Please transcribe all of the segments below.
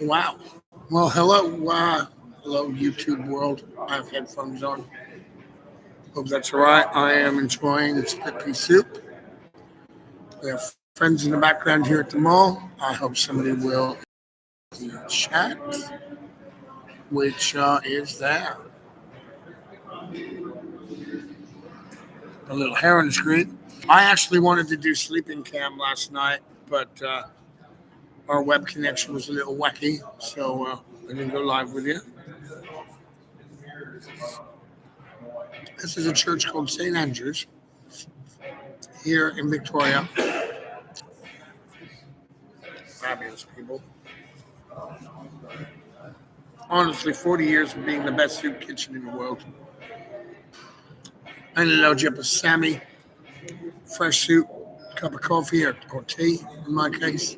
Wow. Well, hello, YouTube world. I have headphones on. Hope that's all right. I am enjoying split pea soup. We have friends in the background here at the mall. I hope somebody will chat, which is there. A little hair on the screen. I actually wanted to do sleeping cam last night, but our web connection was a little wacky, so I didn't go live with you. This is a church called St. Andrew's here in Victoria. Fabulous people. Honestly, 40 years of being the best soup kitchen in the world. And a load you up with Sammy, fresh soup, cup of coffee or tea in my case.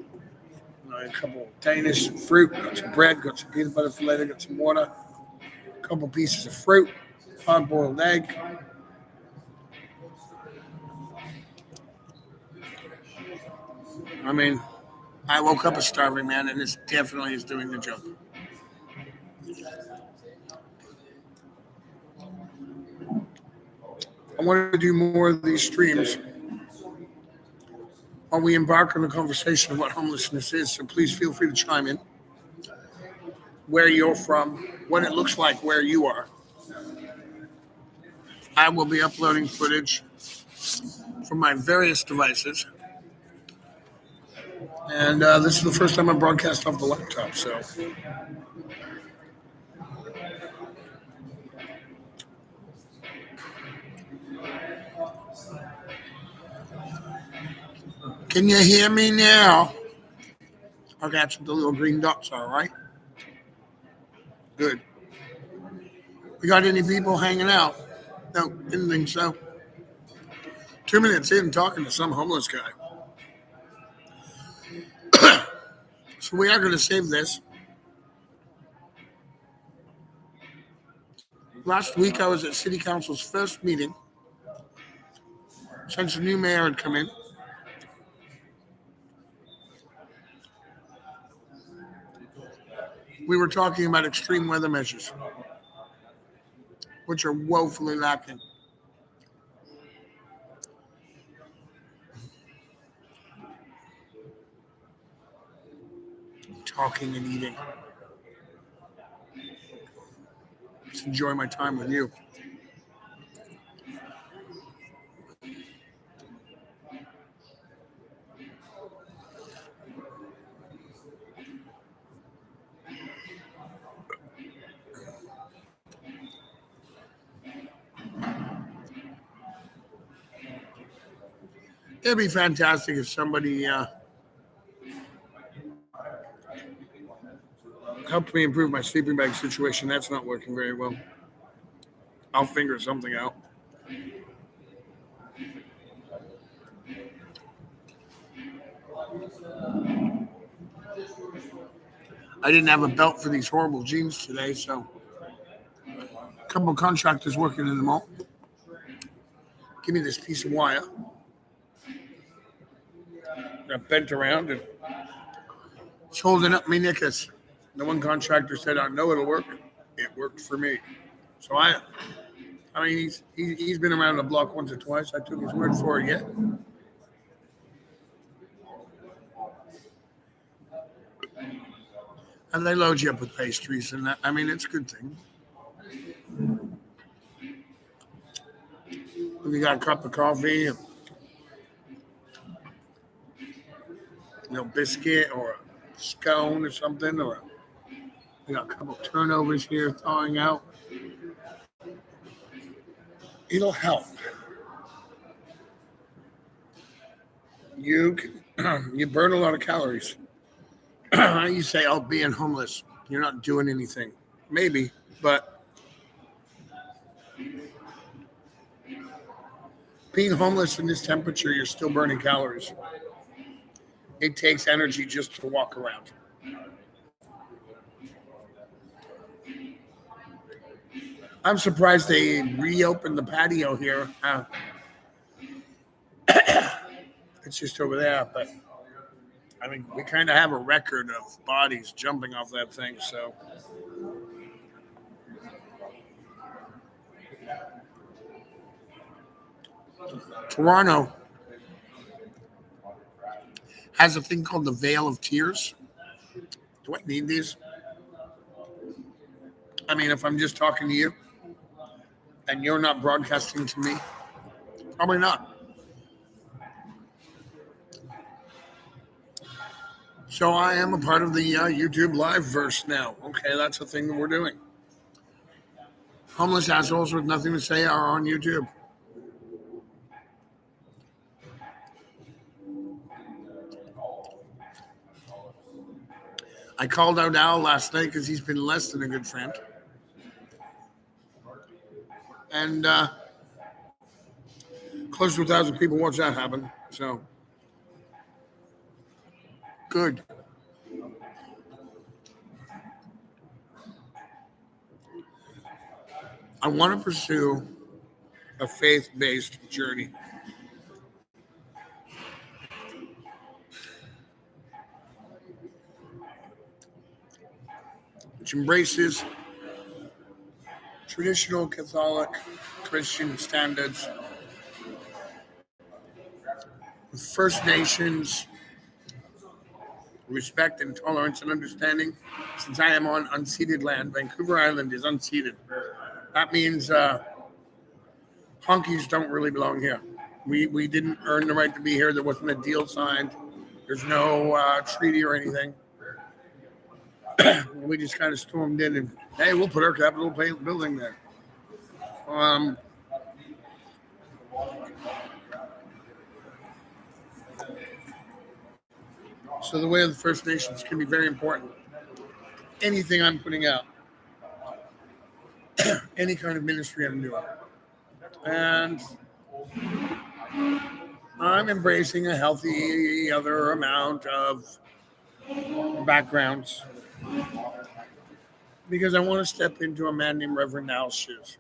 A couple of Danish fruit, got some bread, got some peanut butter for later, got some water, a couple pieces of fruit, hard boiled egg. I mean, I woke up a starving man, and this definitely is doing the job. I want to do more of these streams while we embark on a conversation of what homelessness is. So please feel free to chime in where you're from, what it looks like where you are. I will be uploading footage from my various devices. And this is the first time I broadcast off the laptop, so can you hear me now? Okay, that's what the little green dots are, right? Good. We got any people hanging out? No, didn't think so. 2 minutes in talking to some homeless guy. So we are going to save this. Last week I was at City Council's first meeting since the new mayor had come in. We were talking about extreme weather measures, which are woefully lacking. Talking and eating. Just enjoy my time with you. It'd be fantastic if somebody helped me improve my sleeping bag situation. That's not working very well. I'll figure something out. I didn't have a belt for these horrible jeans today, so a couple of contractors working in the mall give me this piece of wire. I bent around and it's holding up my knickers. The one contractor said, "I know it'll work." It worked for me. So I mean, he's been around the block once or twice. I took his word for it yet. And they load you up with pastries, and that, I mean, it's a good thing. If you got a cup of coffee, biscuit or a scone or something, or we got a couple of turnovers here thawing out. It'll help. You burn a lot of calories. You say, "Oh, being homeless, you're not doing anything." Maybe, but being homeless in this temperature, you're still burning calories. It takes energy just to walk around. I'm surprised they reopened the patio here. It's just over there, but I mean, we kind of have a record of bodies jumping off that thing, so. Toronto has a thing called the Veil of Tears. Do I need these? I mean, if I'm just talking to you and you're not broadcasting to me, probably not. So I am a part of the YouTube live verse now. Okay, that's the thing that we're doing. Homeless assholes with nothing to say are on YouTube. I called out Al last night because he's been less than a good friend. And close to 1,000 people watched that happen. So, good. I want to pursue a faith-based journey. Which embraces traditional Catholic Christian standards with First Nations respect and tolerance and understanding. Since I am on unceded land, Vancouver Island is unceded. That means honkies don't really belong here. We didn't earn the right to be here. There wasn't a deal signed. There's no treaty or anything. We just kind of stormed in and, hey, we'll put our capital building there. So the way of the First Nations can be very important. Anything I'm putting out, any kind of ministry I'm doing. And I'm embracing a healthy other amount of backgrounds because I want to step into a man named Reverend Al's shoes.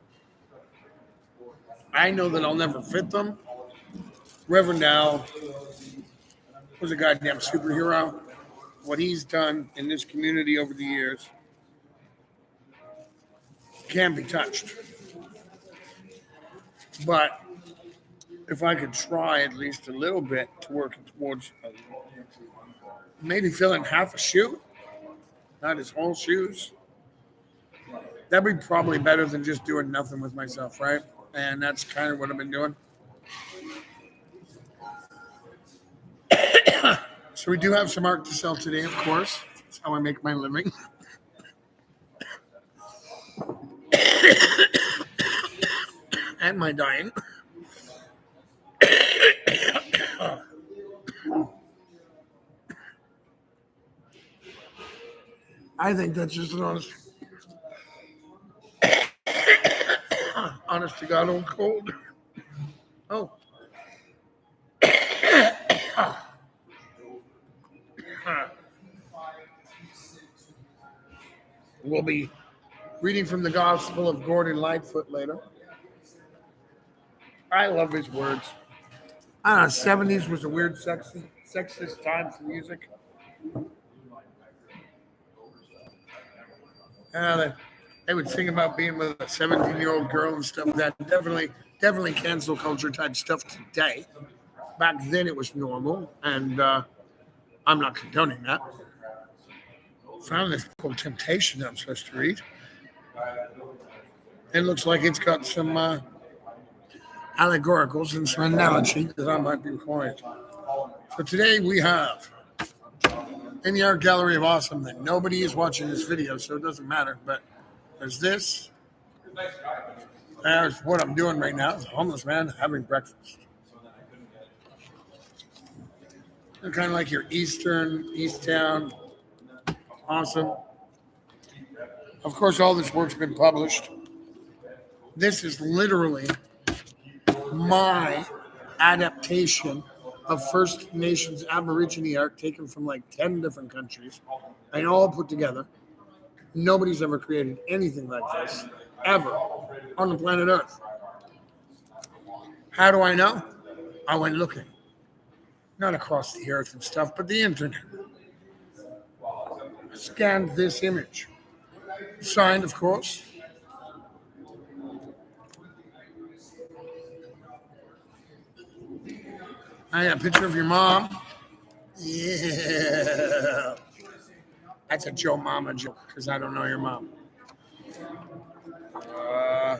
I know that I'll never fit them. Reverend Al was a goddamn superhero. What he's done in this community over the years can't be touched. But if I could try at least a little bit to work towards maybe filling half a shoe, not his whole shoes, that'd be probably better than just doing nothing with myself, right? And that's kind of what I've been doing. So we do have some art to sell today, of course. That's how I make my living. And my dying. I think that's just an honest to God old cold. Oh. We'll be reading from the Gospel of Gordon Lightfoot later. I love his words. I don't know, 70s was a weird sexist time for music. They would sing about being with a 17-year-old girl and stuff. That definitely cancel culture type stuff today. Back then it was normal, and I'm not condoning that. Found this called Temptation that I'm supposed to read. It looks like it's got some allegoricals and some analogy that I might be required. So today we have in the art gallery of awesome that nobody is watching this video, so it doesn't matter. But there's this. There's what I'm doing right now. It's a homeless man having breakfast. They're kind of like your East Town. Awesome. Of course, all this work's been published. This is literally my adaptation of First Nations Aborigine art taken from like 10 different countries and all put together. Nobody's ever created anything like this, ever, on the planet Earth. How do I know? I went looking. not across the earth and stuff, but the internet, scanned this image. Signed, of course. I got a picture of your mom. Yeah. That's a Joe Mama joke because I don't know your mom. Uh,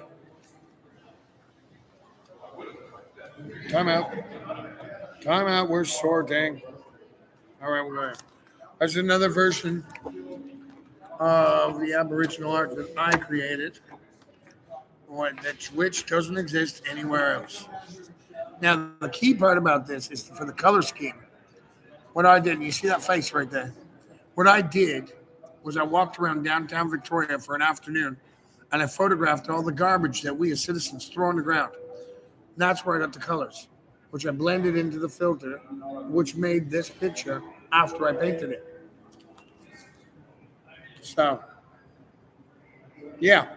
time out. Time out. We're sorting. All right, we're going. That's another version of the Aboriginal art that I created, which doesn't exist anywhere else. Now, the key part about this is for the color scheme. What I did, you see that face right there? What I did was I walked around downtown Victoria for an afternoon and I photographed all the garbage that we as citizens throw on the ground. That's where I got the colors, which I blended into the filter, which made this picture after I painted it. So, yeah,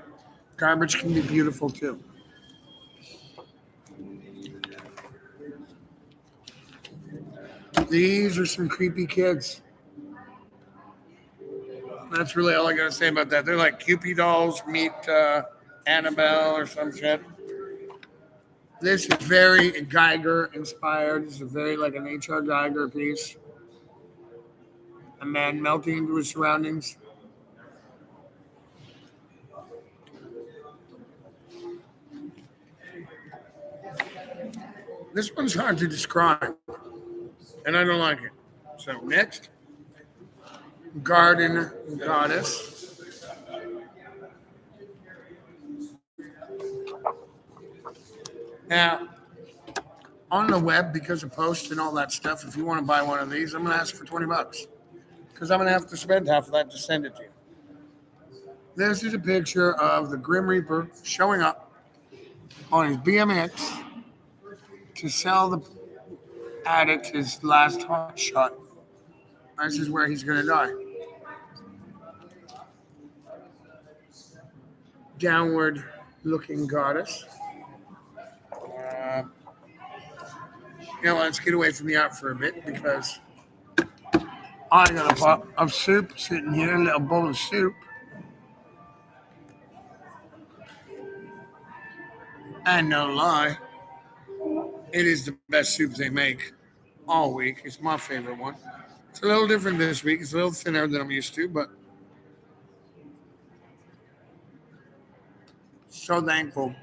garbage can be beautiful too. These are some creepy kids. That's really all I gotta say about that. They're like Cupid dolls meet Annabelle or some shit. This is very Geiger inspired. This is very like an H.R. Geiger piece. A man melting into his surroundings. This one's hard to describe, and I don't like it. So next, Garden Goddess. Now, on the web, because of posts and all that stuff, if you want to buy one of these, I'm going to ask for $20 because I'm going to have to spend half of that to send it to you. This is a picture of the Grim Reaper showing up on his BMX to sell the addict his last hot shot. This is where he's going to die. Downward looking goddess. Let's get away from the art for a bit because I got a pot of soup sitting here, a little bowl of soup. And no lie, it is the best soup they make all week. It's my favorite one. It's a little different this week. It's a little thinner than I'm used to, but so thankful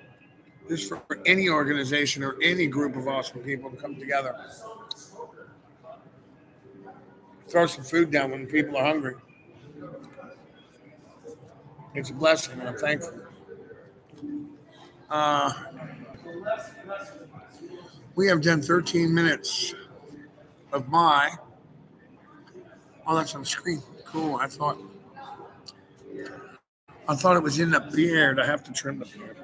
just for any organization or any group of awesome people to come together. Throw some food down when people are hungry. It's a blessing, and I'm thankful. We have done 13 minutes of my. Oh, that's on the screen. Cool. I thought it was in the beard. I have to trim the beard.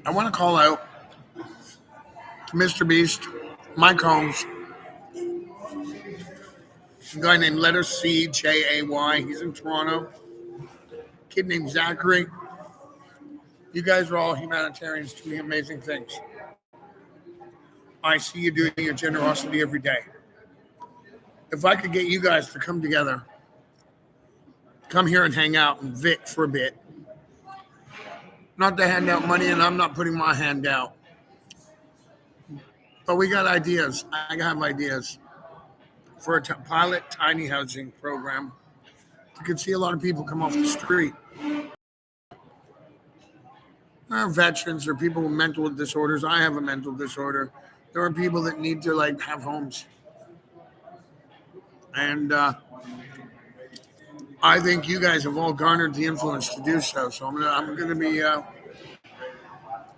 I want to call out to Mr. Beast, Mike Holmes, a guy named letter C Jay. He's in Toronto. Kid named Zachary. You guys are all humanitarians doing amazing things. I see you doing your generosity every day. If I could get you guys to come together, come here and hang out and vit for a bit. Not to hand out money, and I'm not putting my hand out. But we got ideas. I have ideas for a pilot tiny housing program. You can see a lot of people come off the street. There are veterans, there are people with mental disorders. I have a mental disorder. There are people that need to have homes. And I think you guys have all garnered the influence to do so. So I'm gonna be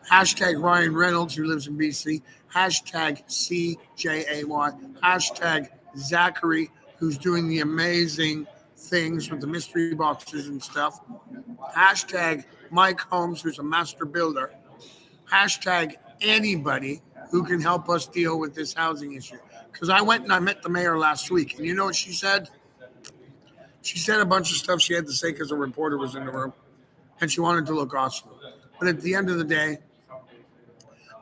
hashtag Ryan Reynolds, who lives in BC, hashtag CJAY, hashtag Zachary, who's doing the amazing things with the mystery boxes and stuff, hashtag Mike Holmes, who's a master builder, hashtag anybody who can help us deal with this housing issue. Because I went and I met the mayor last week, and you know what she said? She said a bunch of stuff she had to say because a reporter was in the room, and she wanted to look awesome. But at the end of the day,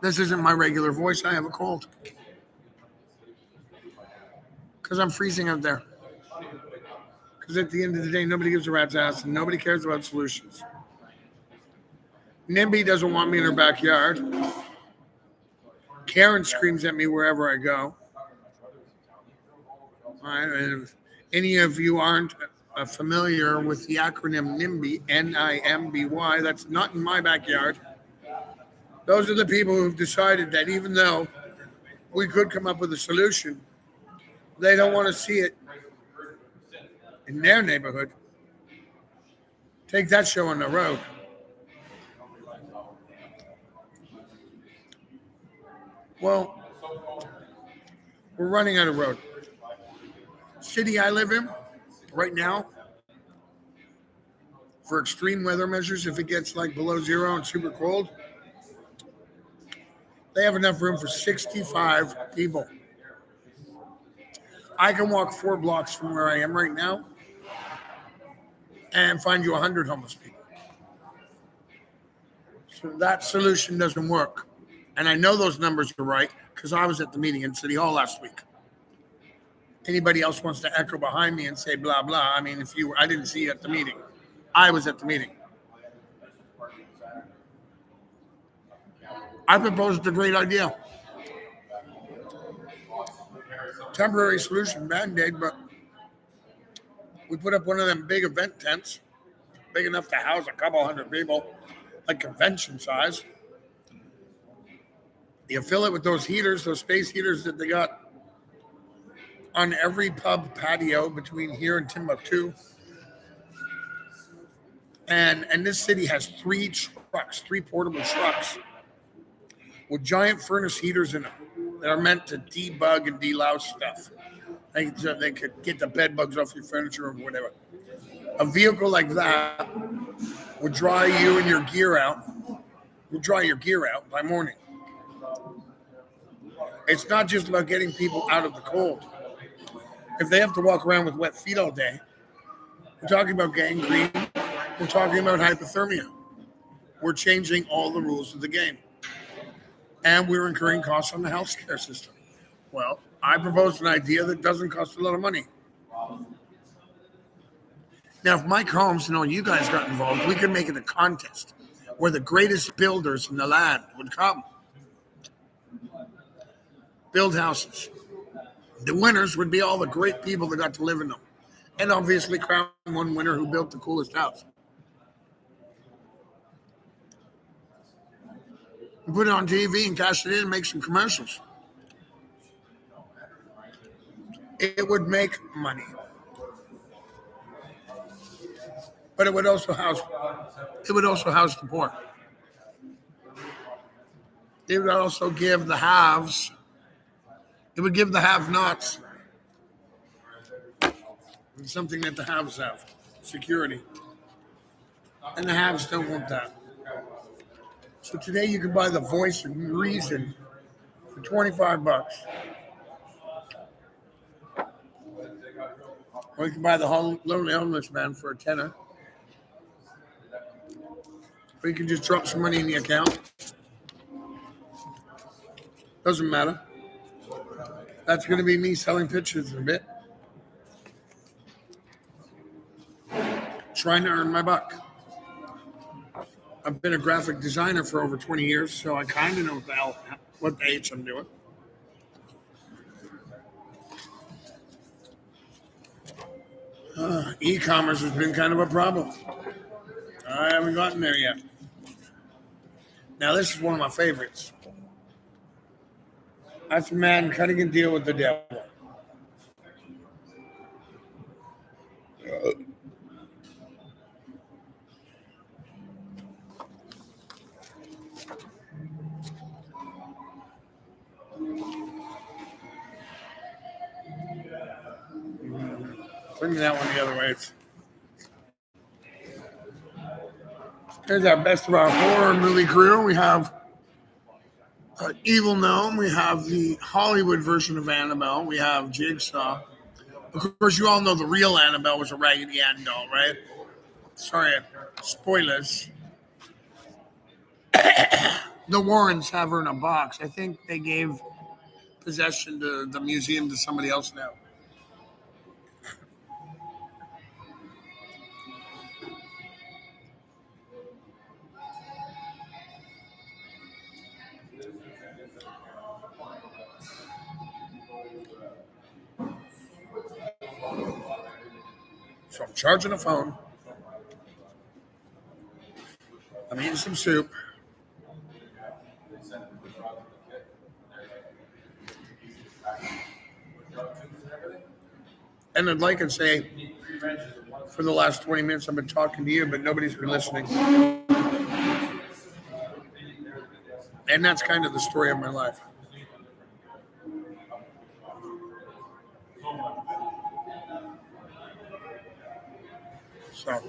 this isn't my regular voice. I have a cold because I'm freezing out there. Because at the end of the day, nobody gives a rat's ass and nobody cares about solutions. NIMBY doesn't want me in her backyard. Karen screams at me wherever I go. All right, and if any of you aren't familiar with the acronym NIMBY, NIMBY, that's not in my backyard. Those are the people who've decided that even though we could come up with a solution, they don't want to see it in their neighborhood. Take that show on the road. Well, we're running out of road. City I live in right now, for extreme weather measures, if it gets like below zero and super cold, they have enough room for 65 people. I can walk 4 blocks from where I am right now and find you 100 homeless people. So that solution doesn't work. And I know those numbers are right because I was at the meeting in City Hall last week. Anybody else wants to echo behind me and say blah, blah. I mean, I didn't see you at the meeting. I was at the meeting. I proposed a great idea. Temporary solution, Band-Aid, but we put up one of them big event tents, big enough to house a couple hundred people, like convention size. You fill it with those heaters, those space heaters that they got on every pub patio between here and Timbuktu. And this city has 3 portable trucks with giant furnace heaters in them that are meant to debug and delouse stuff. They could get the bed bugs off your furniture or whatever. A vehicle like that would dry you and your gear out. Would dry your gear out by morning. It's not just about getting people out of the cold. If they have to walk around with wet feet all day, we're talking about gangrene. We're talking about hypothermia. We're changing all the rules of the game. And we're incurring costs on the healthcare system. Well, I proposed an idea that doesn't cost a lot of money. Now, if Mike Holmes and all you guys got involved, we could make it a contest where the greatest builders in the land would come. Build houses. The winners would be all the great people that got to live in them. And obviously crown one winner who built the coolest house. Put it on TV and cash it in and make some commercials. It would make money. But it would also house the poor. It would also give the haves. It would give the have-nots something that the haves have, security. And the haves don't want that. So today you can buy the Voice of Reason for $25. Or you can buy the Lonely Homeless Man for a $10. Or you can just drop some money in the account. Doesn't matter. That's going to be me selling pictures in a bit. Trying to earn my buck. I've been a graphic designer for over 20 years, so I kind of know what the H I'm doing. E-commerce has been kind of a problem. I haven't gotten there yet. Now, this is one of my favorites. That's a man cutting a deal with the devil. Bring that one the other way. Here's our best of our horror movie crew. We have Evil Gnome. We have the Hollywood version of Annabelle. We have Jigsaw. Of course, you all know the real Annabelle was a Raggedy Ann doll, right? Sorry, spoilers. The Warrens have her in a box. I think they gave possession to the museum to somebody else now. So I'm charging a phone. I'm eating some soup. And I'd like to say, for the last 20 minutes, I've been talking to you, but nobody's been listening. And that's kind of the story of my life. So